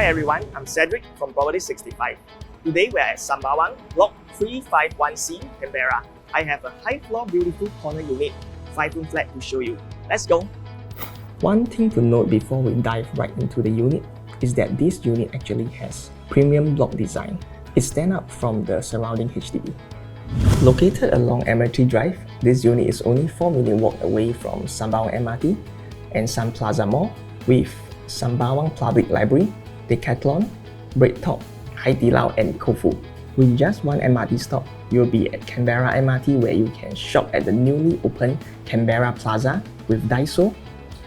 Hi everyone, I'm Cedric from Property 65. Today we're at Sembawang, Block 351C Canberra. I have a high floor beautiful corner unit, 5-room flat to show you. Let's go! One thing to note before we dive right into the unit is that this unit actually has premium block design. It stands out from the surrounding HDB. Located along MRT Drive, this unit is only 4-minute walk away from Sembawang MRT and Sun Plaza Mall with Sembawang Public Library, Decathlon, BreadTalk, Haidilao and Kofu. With just one MRT stop, you'll be at Canberra MRT where you can shop at the newly opened Canberra Plaza with Daiso,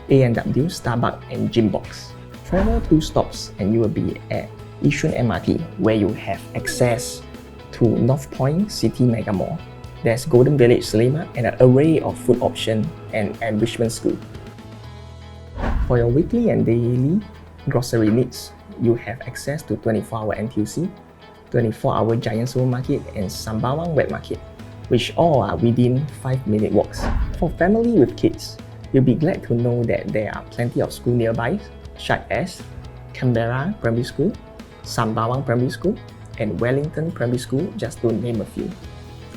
A&W, Starbucks and Gymbox. Travel 2 stops and you will be at Yishun MRT where you have access to North Point City Mega Mall. There's Golden Village Cinema and an array of food options and enrichment school. For your weekly and daily grocery needs, you have access to 24-hour NTUC, 24-hour Giant Supermarket and Sembawang Wet Market, which all are within 5-minute walks. For family with kids, you'll be glad to know that there are plenty of schools nearby, such as Canberra Primary School, Sembawang Primary School, and Wellington Primary School, just to name a few.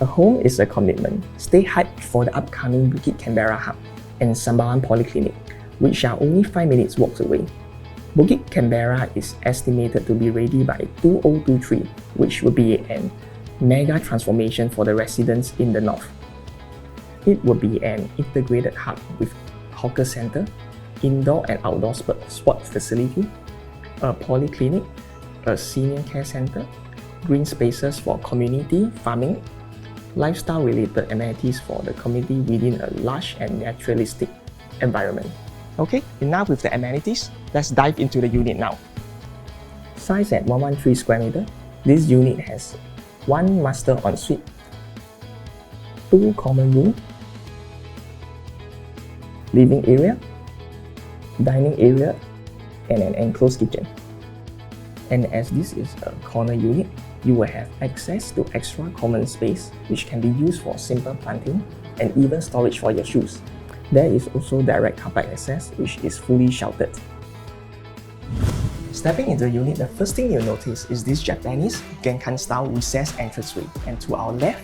A home is a commitment. Stay hyped for the upcoming Bukit Canberra Hub and Sembawang Polyclinic, which are only 5 minutes walks away. Bukit Canberra is estimated to be ready by 2023, which will be an mega transformation for the residents in the north. It will be an integrated hub with hawker center, indoor and outdoor sport facility, a polyclinic, a senior care center, green spaces for community farming, lifestyle-related amenities for the community within a lush and naturalistic environment. Okay, enough with the amenities. Let's dive into the unit now. Size at 113 square meter, this unit has 1 master ensuite, 2 common rooms, living area, dining area, and an enclosed kitchen. And as this is a corner unit, you will have access to extra common space which can be used for simple planting and even storage for your shoes. There is also direct car park access which is fully sheltered. Stepping into the unit, the first thing you'll notice is this Japanese Genkan style recessed entranceway, and to our left,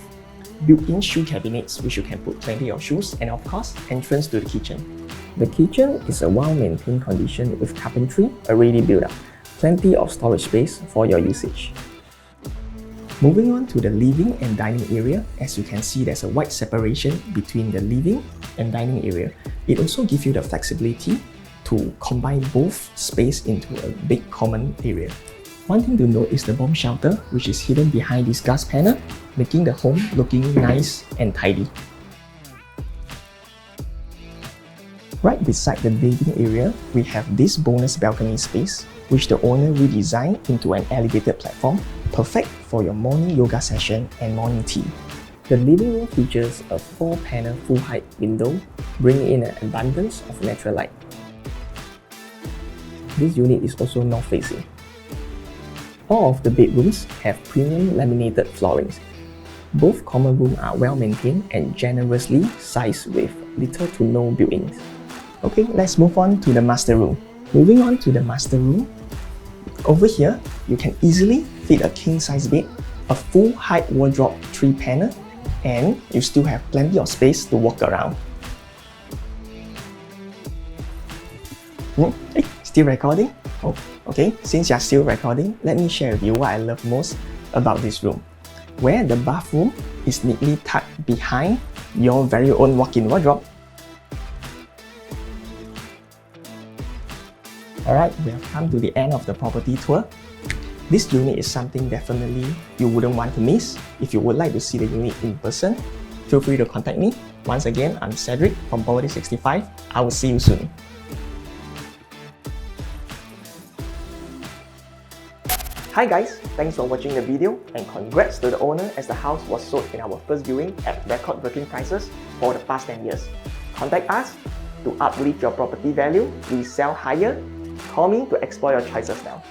built-in shoe cabinets which you can put plenty of shoes, and of course, entrance to the kitchen. The kitchen is a well-maintained condition with carpentry already built up. Plenty of storage space for your usage. Moving on to the living and dining area, as you can see there's a wide separation between the living and dining area. It also gives you the flexibility to combine both space into a big common area. One thing to note is the bomb shelter, which is hidden behind this glass panel, making the home looking nice and tidy. Right beside the living area, we have this bonus balcony space, which the owner redesigned into an elevated platform, perfect for your morning yoga session and morning tea. The living room features a 4-panel full-height window, bringing in an abundance of natural light. This unit is also north-facing. All of the bedrooms have premium laminated floorings. Both common rooms are well-maintained and generously sized with little to no built-ins. Okay, let's move on to the master room. Moving on to the master room, over here, you can easily fit a king-size bed, a full-height wardrobe 3-panel, and you still have plenty of space to walk around. Hey, still recording? Oh, okay, since you're still recording, let me share with you what I love most about this room, where the bathroom is neatly tucked behind your very own walk-in wardrobe. Alright, we have come to the end of the property tour. This unit is something definitely you wouldn't want to miss. If you would like to see the unit in person, feel free to contact me. Once again, I'm Cedric from Property 65. I will see you soon. Hi guys, thanks for watching the video and congrats to the owner as the house was sold in our first viewing at record-breaking prices for the past 10 years. Contact us to uplift your property value. We sell higher. Call me to explore your choices now.